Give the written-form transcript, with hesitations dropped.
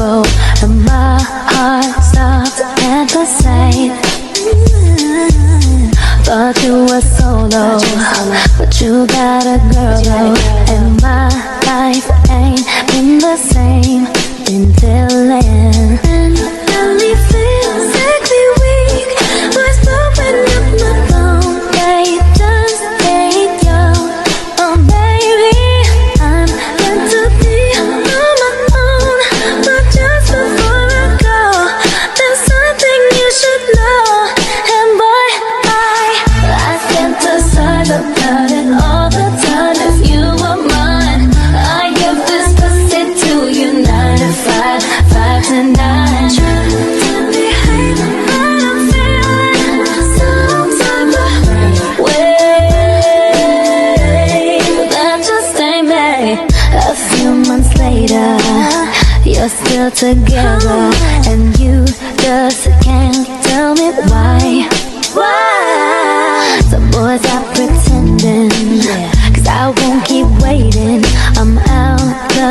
go, and my heart stopped at the sight. Thought you were solo, but you got a girl though, and my life ain't been the same until then. And got me feel sickly weak, was blowing up my phone. They just ain't young, oh baby, I'm meant to be on my own. But just before I go, there's something you should know. And boy, I fantasize about it all the time. If you were mine, I give this pussy to you 9 to 5, 5 to 9. Try to behave, but I'm feeling some type of way that just ain't me. A few months later, you're still together, and you just can't tell me why. Why? Some boys are pretending, 'cause I won't keep waiting. I'm out the